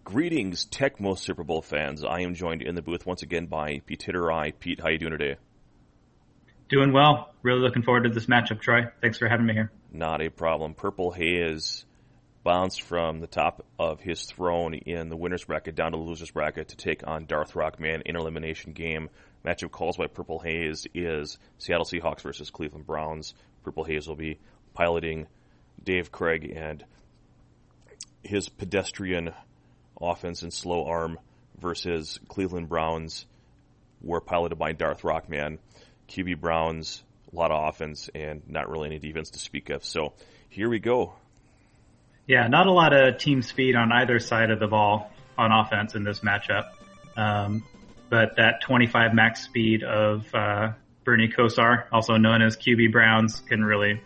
Greetings, Tecmo Super Bowl fans. I am joined in the booth once again by Ptitteri. Pete, how you doing today? Doing well. Really looking forward to this matchup, Troy. Thanks for having me here. Not a problem. Purplehaze bounced from the top of his throne in the winner's bracket down to the loser's bracket to take on Darthrockman in an elimination game. Matchup calls by Purplehaze is Seattle Seahawks versus Cleveland Browns. Purplehaze will be piloting Dave Craig and his pedestrian offense and slow arm versus Cleveland Browns were piloted by Darthrockman. QB Browns, a lot of offense and not really any defense to speak of. So here we go. Yeah, not a lot of team speed on either side of the ball on offense in this matchup. But that 25 max speed of Bernie Kosar, also known as QB Browns, can really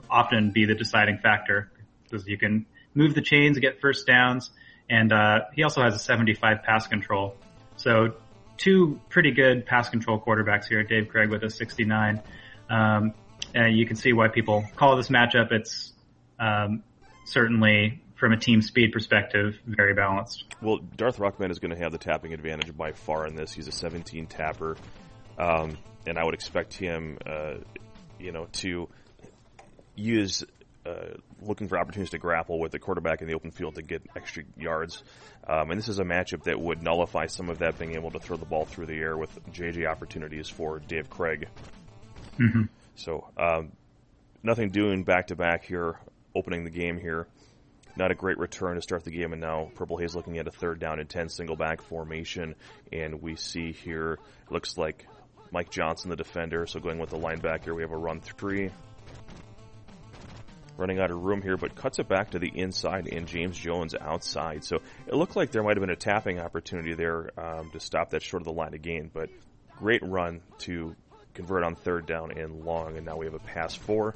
often be the deciding factor because you can move the chains, get first downs, and he also has a 75 pass control. So two pretty good pass control quarterbacks here. Dave Craig with a 69. And you can see why people call this matchup. It's certainly, from a team speed perspective, very balanced. Well, Darthrockman is going to have the tapping advantage by far in this. He's a 17 tapper, and I would expect him, to use looking for opportunities to grapple with the quarterback in the open field to get extra yards. And this is a matchup that would nullify some of that, being able to throw the ball through the air with JJ opportunities for Dave Craig. Mm-hmm. So nothing doing back-to-back here, opening the game here. Not a great return to start the game, and now Purplehaze looking at a 3rd down and 10 single-back formation. And we see here, looks like Mike Johnson, the defender, so going with the linebacker, we have a run 3. Running out of room here, but cuts it back to the inside and James Jones outside. So it looked like there might have been a tapping opportunity there to stop that short of the line of gain, but great run to convert on 3rd down and long, and now we have a pass 4.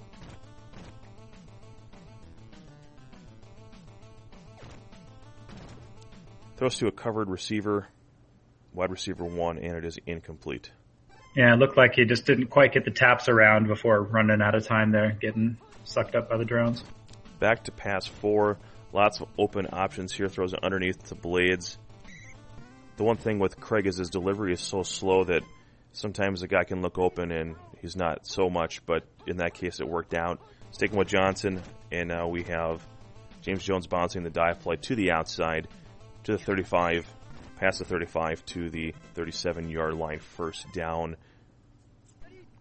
Throws to a covered receiver, wide receiver 1, and it is incomplete. Yeah, it looked like he just didn't quite get the taps around before running out of time there, getting sucked up by the drones. Back to pass 4. Lots of open options here. Throws it underneath the blades. The one thing with Craig is his delivery is so slow that sometimes a guy can look open and he's not so much, but in that case it worked out. Sticking with Johnson, and now we have James Jones bouncing the dive flight to the outside, to the 35, past the 35 to the 37-yard line, 1st down.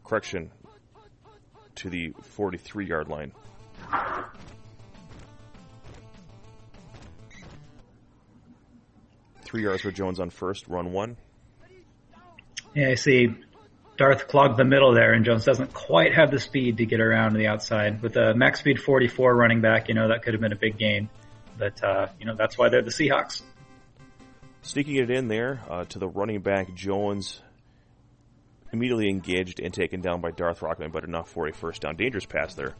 Correction, to the 43-yard line. Three yards for Jones on 1st, run 1. Yeah, I see Darth clogged the middle there, and Jones doesn't quite have the speed to get around to the outside. With a max speed 44 running back, that could have been a big gain. But, that's why they're the Seahawks. Sneaking it in there to the running back, Jones, immediately engaged and taken down by Darthrockman, but enough for a 1st down. Dangerous pass there.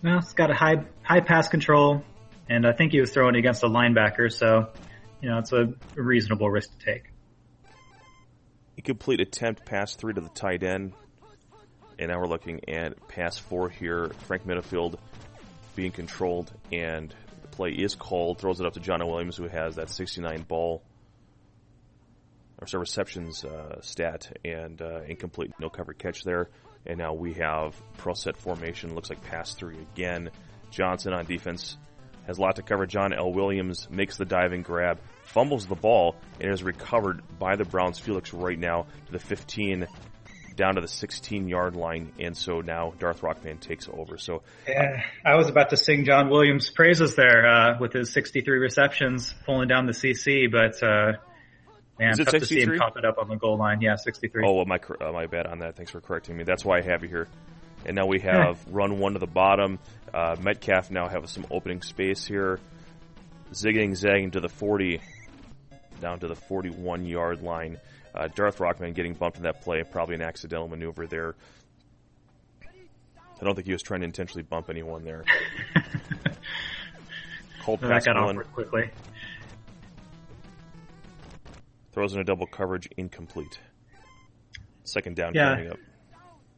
Well, it's got a high pass control, and I think he was throwing against a linebacker, so, it's a reasonable risk to take. Incomplete attempt, pass 3 to the tight end, and now we're looking at pass 4 here. Frank Minifield being controlled, and the play is called. Throws it up to John Williams, who has that 69 ball, or receptions stat, and incomplete, no cover catch there. And now we have pro set formation. Looks like pass 3 again. Johnson on defense has a lot to cover. John L. Williams makes the diving grab, fumbles the ball, and is recovered by the Browns. Felix right now to the 15, down to the 16-yard line, and so now Darthrockman takes over. So yeah, I was about to sing John Williams' praises there with his 63 receptions, pulling down the CC, but man, tough to see him pop it up on the goal line. Yeah, 63. Oh, well, my bad on that. Thanks for correcting me. That's why I have you here. And now we have run 1 to the bottom. Metcalf now have some opening space here. Zigging, zagging to the 40, down to the 41-yard line. Darthrockman getting bumped in that play, probably an accidental maneuver there. I don't think he was trying to intentionally bump anyone there. Cold pass that got one. Awkward quickly. Throws in a double coverage, incomplete. 2nd down coming up.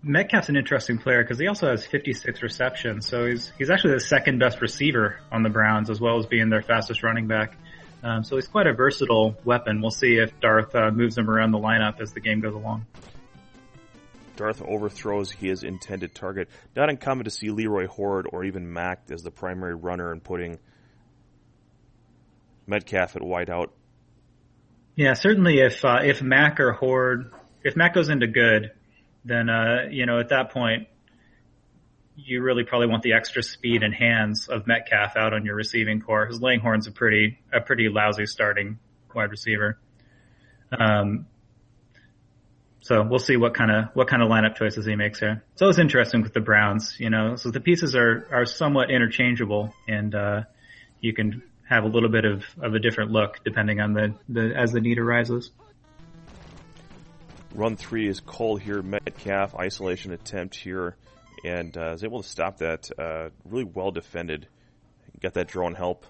Metcalf's an interesting player because he also has 56 receptions, so he's actually the second best receiver on the Browns, as well as being their fastest running back. So he's quite a versatile weapon. We'll see if Darth moves him around the lineup as the game goes along. Darth overthrows his intended target. Not uncommon to see Leroy Horde or even Mack as the primary runner and putting Metcalf at wideout. Yeah, certainly if Mack or Horde, if Mack goes into good, then at that point you really probably want the extra speed and hands of Metcalf out on your receiving core, because Langhorne's a pretty lousy starting wide receiver. So we'll see what kind of lineup choices he makes here. It's always interesting with the Browns, so the pieces are somewhat interchangeable, and you can have a little bit of a different look depending on as the need arises. Run 3 is called here. Metcalf, isolation attempt here, and is able to stop that. Really well defended. Got that drone help.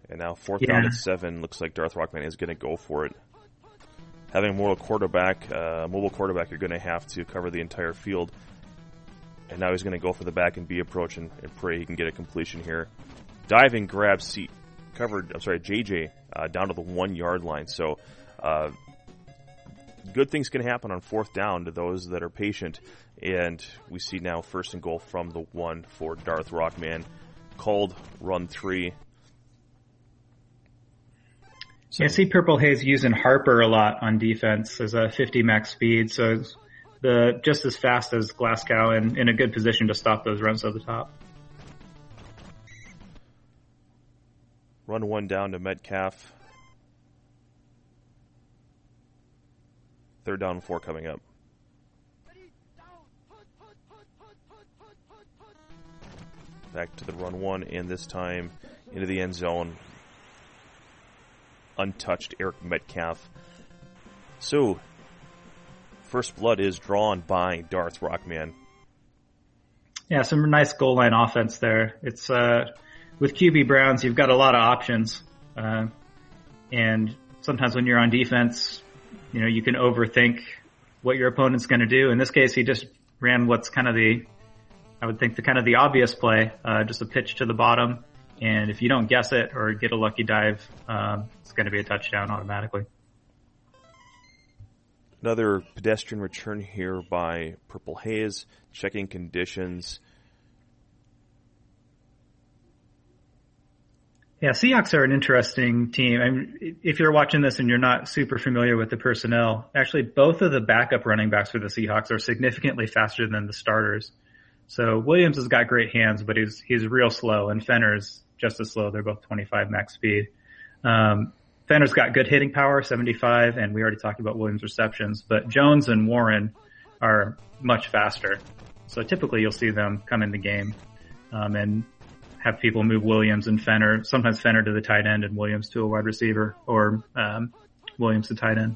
And now fourth down at 7. Looks like Darthrockman is going to go for it. Having a mobile quarterback, you're going to have to cover the entire field. And now he's going to go for the back and B approach and pray he can get a completion here. Diving grab JJ down to the 1 yard line. So good things can happen on fourth down to those that are patient. And we see now first and goal from the 1 for Darthrockman. Called run 3. So, I see Purplehaze using Harper a lot on defense as a 50 max speed, so it's just as fast as Glasgow and in a good position to stop those runs at the top. Run 1 down to Metcalf. Third down and 4 coming up. Back to the run 1, and this time into the end zone. Untouched Eric Metcalf. So, first blood is drawn by Darthrockman. Yeah, some nice goal line offense there. It's with QB Browns, you've got a lot of options, and sometimes when you're on defense, you can overthink what your opponent's going to do. In this case, he just ran what's kind of the obvious play, just a pitch to the bottom. And if you don't guess it or get a lucky dive, it's going to be a touchdown automatically. Another pedestrian return here by Purplehaze, checking conditions. Yeah, Seahawks are an interesting team. I mean, if you're watching this and you're not super familiar with the personnel, actually both of the backup running backs for the Seahawks are significantly faster than the starters. So Williams has got great hands, but he's real slow, and Fenner's just as slow. They're both 25 max speed. Fenner's got good hitting power, 75, and we already talked about Williams' receptions, but Jones and Warren are much faster. So typically you'll see them come in the game and have people move Williams and Fenner, sometimes Fenner to the tight end and Williams to a wide receiver, or Williams to tight end.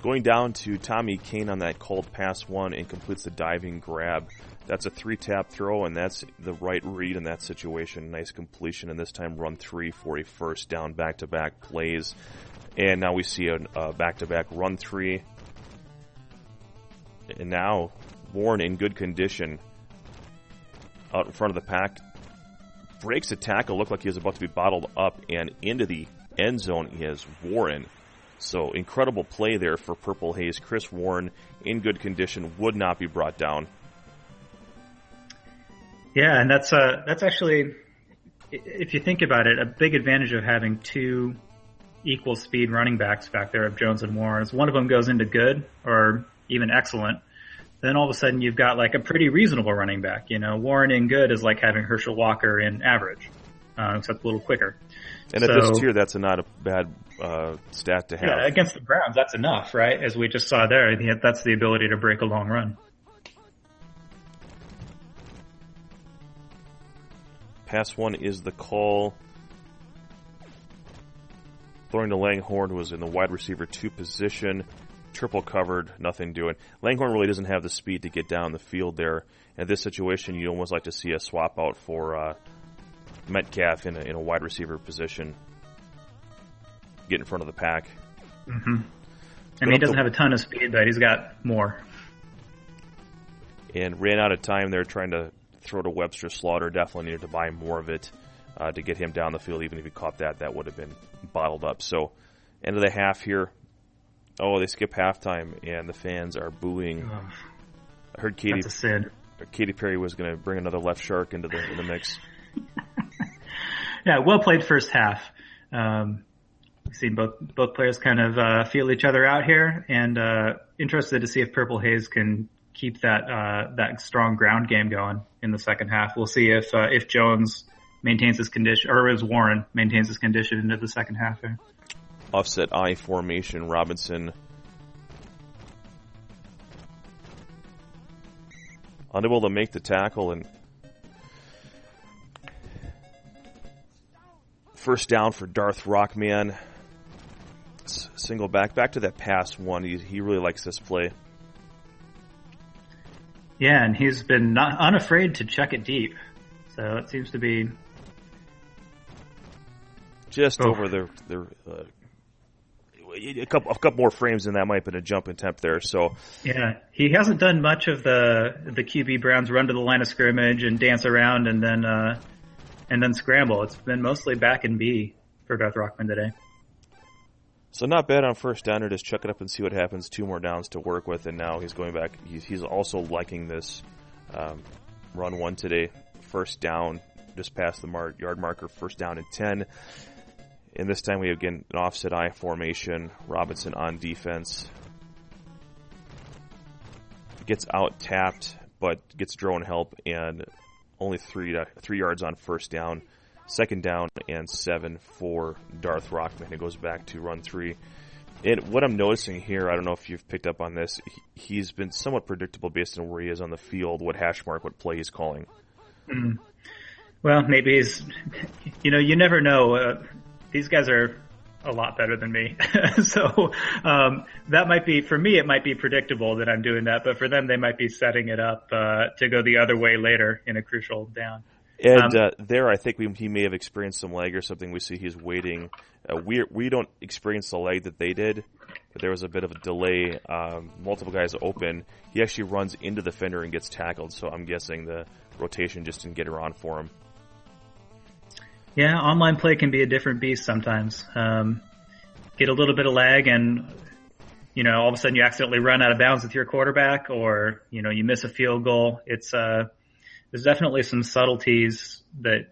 Going down to Tommy Kane on that called pass 1 and completes the diving grab. That's a 3-tap throw, and that's the right read in that situation. Nice completion, and this time run 3 for a first down, back-to-back plays. And now we see a back-to-back run 3. And now Warren in good condition out in front of the pack. Breaks a tackle, looked like he was about to be bottled up, and into the end zone is Warren. So incredible play there for Purplehaze. Chris Warren in good condition, would not be brought down. Yeah, and that's actually, if you think about it, a big advantage of having two equal speed running backs back there of Jones and Warren. Is one of them goes into good or even excellent, then all of a sudden you've got like a pretty reasonable running back. Warren in good is like having Herschel Walker in average, except a little quicker. And at this tier, that's not a bad stat to have. Yeah, against the Browns, that's enough, right? As we just saw there, that's the ability to break a long run. Pass 1 is the call. Throwing to Langhorne was in the wide receiver 2 position. Triple covered, nothing doing. Langhorne really doesn't have the speed to get down the field there. In this situation, you'd almost like to see a swap out for Metcalf in a wide receiver position. Get in front of the pack. Mm-hmm. I mean, he doesn't have a ton of speed, but he's got more. and ran out of time there trying to throw to Webster Slaughter. Definitely needed to buy more of it to get him down the field. Even if he caught that would have been bottled up. So, end of the half here. Oh, they skip halftime, and the fans are booing. Oh, I heard that's a sin. Katy Perry was going to bring another left shark into the mix. Yeah, well played first half. We've seen both players kind of feel each other out here, and interested to see if Purplehaze can keep that strong ground game going in the second half. We'll see if Jones maintains his condition, or as Warren maintains his condition into the second half here. Offset I formation, Robinson unable to make the tackle, and first down for Darthrockman. Single back to that pass one. He really likes this play. Yeah, and he's been not unafraid to check it deep. So it seems to be just over a couple more frames, and that might have been a jump in temp there. So yeah, he hasn't done much of the QB Browns run to the line of scrimmage and dance around and then scramble. It's been mostly back and B for Darthrockman today. So not bad on first down, or just chuck it up and see what happens. 2 more downs to work with, and now he's going back. He's also liking this run one today. First down, just past the yard marker, first down and 10. And this time we have, again, an offset I formation. Robinson on defense. Gets out tapped, but gets drone help, and only 3 yards on first down. Second down and 7 for Darthrockman. It goes back to run 3. And what I'm noticing here, I don't know if you've picked up on this, he's been somewhat predictable based on where he is on the field, what hash mark, what play he's calling. Mm. Well, maybe he's, you never know. These guys are a lot better than me. So that might be, for me, it might be predictable that I'm doing that, but for them, they might be setting it up to go the other way later in a crucial down. And there, I think he may have experienced some lag or something. We see he's waiting. We don't experience the lag that they did, but there was a bit of a delay. Multiple guys open. He actually runs into the fender and gets tackled, so I'm guessing the rotation just didn't get around for him. Yeah, online play can be a different beast sometimes. Get a little bit of lag and, all of a sudden you accidentally run out of bounds with your quarterback, or, you miss a field goal. There's definitely some subtleties that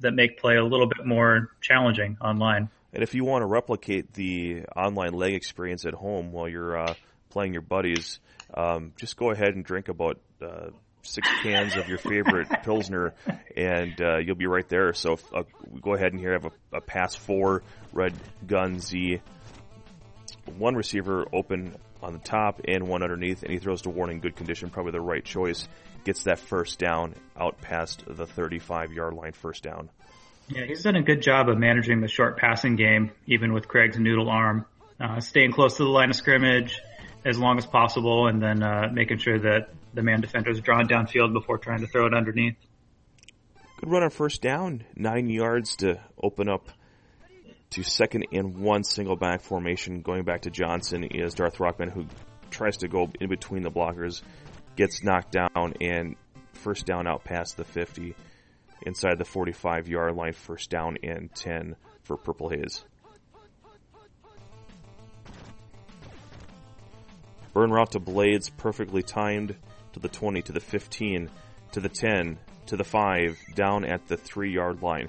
make play a little bit more challenging online. And if you want to replicate the online leg experience at home while you're playing your buddies, just go ahead and drink about 6 cans of your favorite Pilsner, and you'll be right there. So go ahead and here have a pass 4, red gun Z. 1 receiver open on the top and 1 underneath, and he throws to Warren in good condition, probably the right choice. Gets that first down out past the 35-yard line, first down. Yeah, he's done a good job of managing the short passing game, even with Craig's noodle arm. Staying close to the line of scrimmage as long as possible, and then making sure that the man defender is drawn downfield before trying to throw it underneath. Good run on first down. 9 yards to open up to 2nd and 1 single back formation. Going back to Johnson is Darthrockman, who tries to go in between the blockers. Gets knocked down, and first down out past the 50, inside the 45-yard line, first down and 10 for Purplehaze. Burn route to Blades, perfectly timed to the 20, to the 15, to the 10, to the 5, down at the 3-yard line.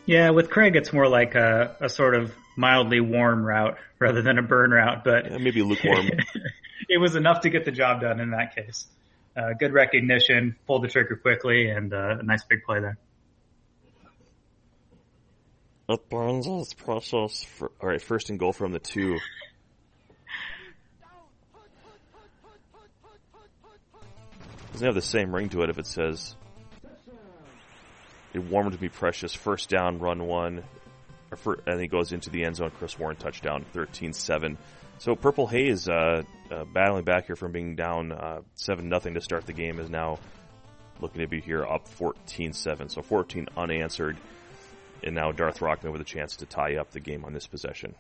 Yeah, with Craig, it's more like a sort of mildly warm route rather than a burn route, but maybe lukewarm. It was enough to get the job done in that case. Good recognition, pulled the trigger quickly, and a nice big play there. It burns is precious. All right, first and goal from the 2. Doesn't have the same ring to it if it says it warmed to be precious. First down, run 1. And he goes into the end zone. Chris Warren touchdown, 13-7. So Purplehaze, battling back here from being down 7-0 to start the game, is now looking to be here up 14-7. So 14 unanswered, and now Darthrockman with a chance to tie up the game on this possession.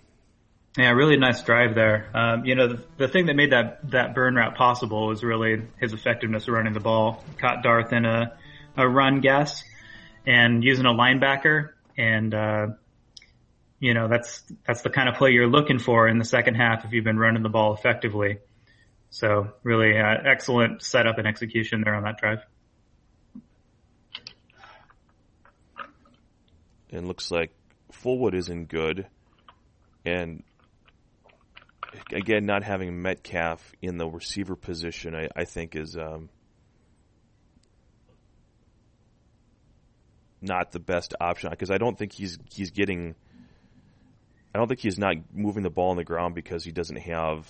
Yeah, really nice drive there. The thing that made that burn route possible was really his effectiveness running the ball. Caught Darth in a run guess and using a linebacker, and that's the kind of play you're looking for in the second half if you've been running the ball effectively. So really excellent setup and execution there on that drive. And looks like Fullwood isn't good, and again, not having Metcalf in the receiver position, I think is not the best option, because I don't think he's not moving the ball on the ground because he doesn't have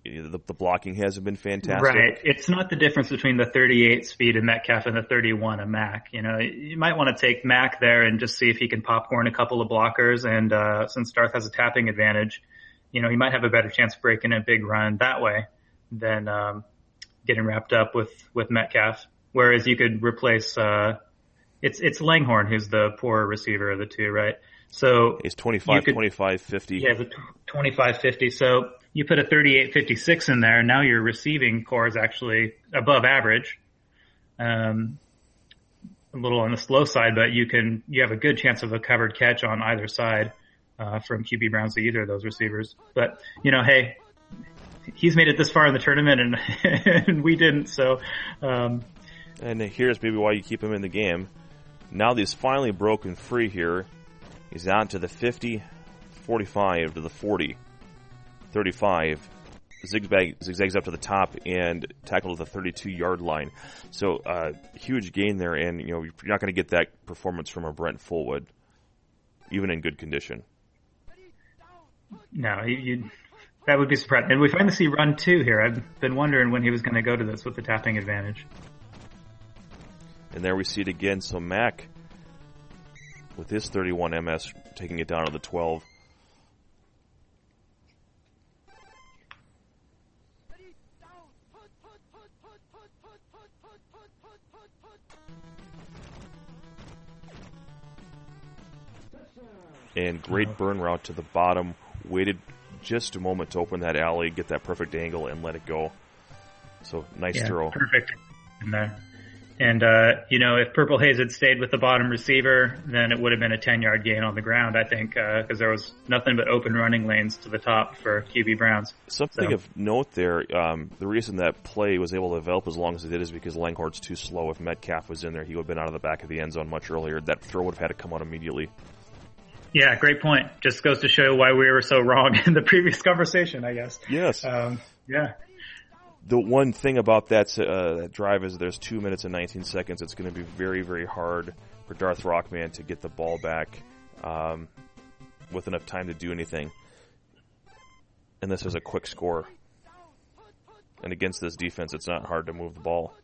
the blocking hasn't been fantastic. Right. It's not the difference between the 38 speed of Metcalf and the 31 of Mac. You might want to take Mac there and just see if he can popcorn a couple of blockers. And since Darth has a tapping advantage, he might have a better chance of breaking a big run that way than getting wrapped up with Metcalf. Whereas you could replace it's Langhorne who's the poorer receiver of the two, right? So he's 25-50. Yeah, the 25-50. So you put a 38-56 in there, now your receiving core is actually above average. A little on the slow side, but you have a good chance of a covered catch on either side from QB Browns to either of those receivers. But hey, he's made it this far in the tournament, and we didn't. So, and here's maybe why you keep him in the game. Now that he's finally broken free here, he's out to the 50, 45 to the 40, 35. Zigzags up to the top and tackled at the 32-yard line. So huge gain there, and you're not going to get that performance from a Brent Fullwood, even in good condition. No, that would be surprising. And we finally see run 2 here. I've been wondering when he was going to go to this with the tapping advantage. And there we see it again. So Mac, with his 31 MS, taking it down to the 12. And great burn route to the bottom. Waited just a moment to open that alley, get that perfect angle, and let it go. So nice throw. Perfect in there. And, if Purplehaze had stayed with the bottom receiver, then it would have been a 10-yard gain on the ground, I think, because there was nothing but open running lanes to the top for QB Browns. Something of note there, the reason that play was able to develop as long as it did is because Langhorne's too slow. If Metcalf was in there, he would have been out of the back of the end zone much earlier. That throw would have had to come out immediately. Yeah, great point. Just goes to show why we were so wrong in the previous conversation, I guess. Yes. Yeah. The one thing about that drive is there's 2 minutes and 19 seconds. It's going to be very, very hard for Darthrockman to get the ball back with enough time to do anything. And this is a quick score. And against this defense, it's not hard to move the ball.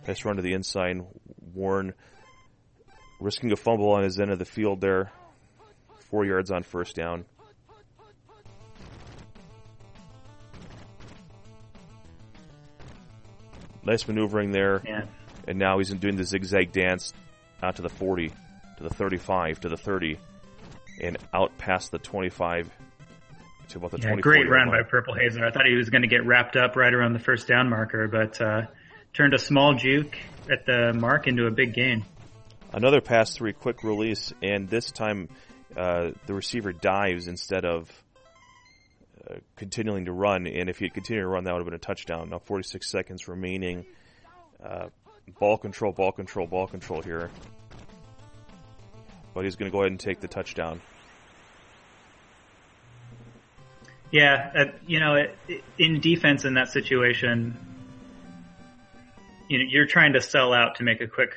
Nice run to the inside. Warren risking a fumble on his end of the field there. 4 yards on first down. Nice maneuvering there. Yeah. And now he's doing the zigzag dance out to the 40, to the 35, to the 30, and out past the 25 to about the 24. Great run by Purplehaze. I thought he was going to get wrapped up right around the first down marker, but turned a small juke at the mark into a big gain. Another pass through, quick release, and this time the receiver dives instead of continuing to run, and if he had continued to run, that would have been a touchdown. Now 46 seconds remaining. Ball control here. But he's going to go ahead and take the touchdown. Yeah, in defense in that situation, you're trying to sell out to make a quick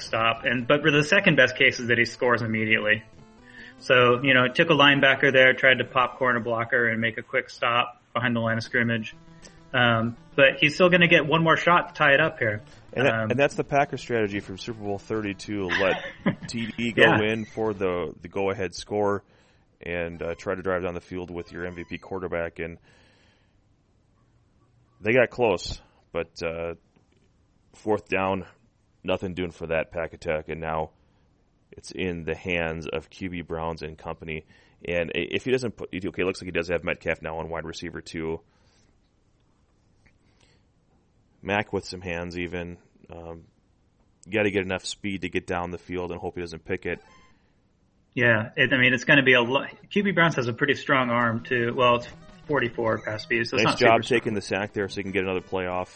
stop, but for the second best case is that he scores immediately. So, it took a linebacker there, tried to popcorn a blocker and make a quick stop behind the line of scrimmage. But he's still going to get one more shot to tie it up here. And that's the Packers strategy from Super Bowl 32. Let TD go in for the go-ahead score and try to drive down the field with your MVP quarterback. And they got close, but fourth down, nothing doing for that Pack attack. And now it's in the hands of QB Browns and company. And if he doesn't put, okay, it looks like he does have Metcalf now on wide receiver too. Mack with some hands even. You got to get enough speed to get down the field and hope he doesn't pick it. Yeah, it's going to be QB Browns has a pretty strong arm too. Well, it's 44 pass speed, so it's nice not job super taking the sack there so he can get another playoff.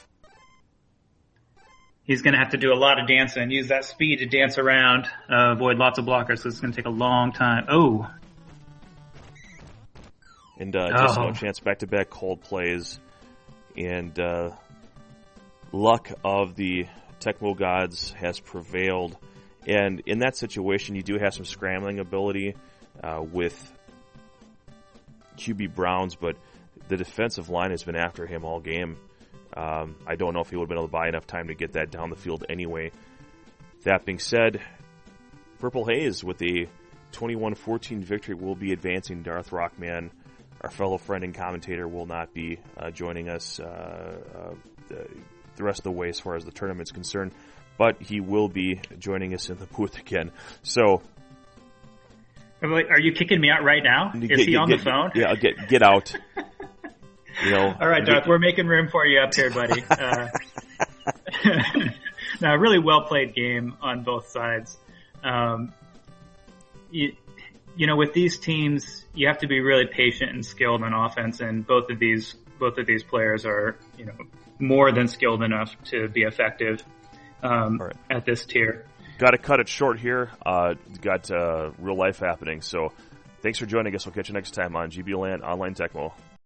He's going to have to do a lot of dancing, use that speed to dance around, avoid lots of blockers, so it's going to take a long time. Oh. And just no chance, back-to-back cold plays. And luck of the Tecmo gods has prevailed. And in that situation, you do have some scrambling ability with QB Browns, but the defensive line has been after him all game. I don't know if he would have been able to buy enough time to get that down the field anyway. That being said, Purplehaze with a 21-14 victory will be advancing. Darthrockman, our fellow friend and commentator, will not be joining us the rest of the way as far as the tournament's concerned, but he will be joining us in the booth again. So, are you kicking me out right now? Is he on the phone? Yeah, get out. All right, Darth, we're making room for you up here, buddy. No, really well played game on both sides. With these teams, you have to be really patient and skilled on offense, and both of these players are, more than skilled enough to be effective right. at this tier. Got to cut it short here. Got real life happening. So, thanks for joining us. We'll catch you next time on GBLAN Online Tecmo.